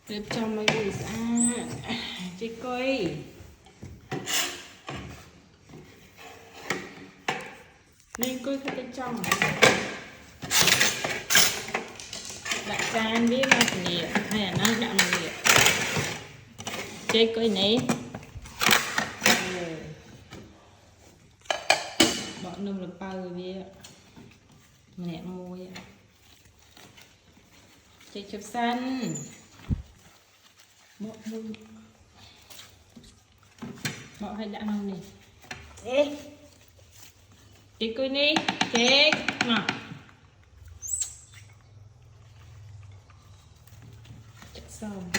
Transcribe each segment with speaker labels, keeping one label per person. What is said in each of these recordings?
Speaker 1: Đẹp trong mấy buổi sáng chị coi nên coi cái trong đại can với mặt nhiệt hay là nó đậm nhiệt chị coi này bọn nôm là bao với mẹ môi chị chụp xanh bỏ môi bỏ hay đã nông này ê chị coi đi chị mà xong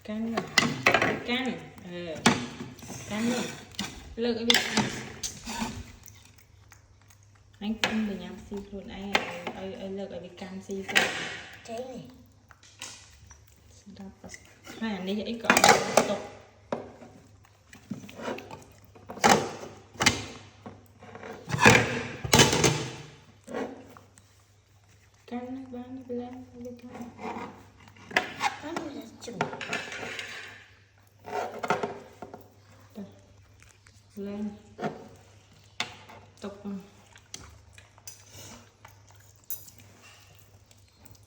Speaker 1: cắn rồi cắn cắn rồi lựa cái việc anh cắn về nhà xì luôn anh lựa cái việc cắn xì luôn
Speaker 2: Cháy này
Speaker 1: hai anh đi dãy cọ tục cắn bán lên
Speaker 2: Nó là chừng
Speaker 1: lên tục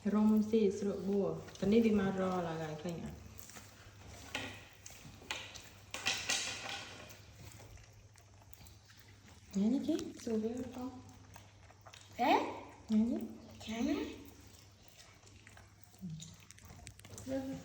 Speaker 1: rong xì sữa bùa tận đi mà rò là gài khơi nhỉ nhớ chứ sữa với không
Speaker 2: Thế?
Speaker 1: nhớ chứ
Speaker 2: Chán á.
Speaker 1: Vâng.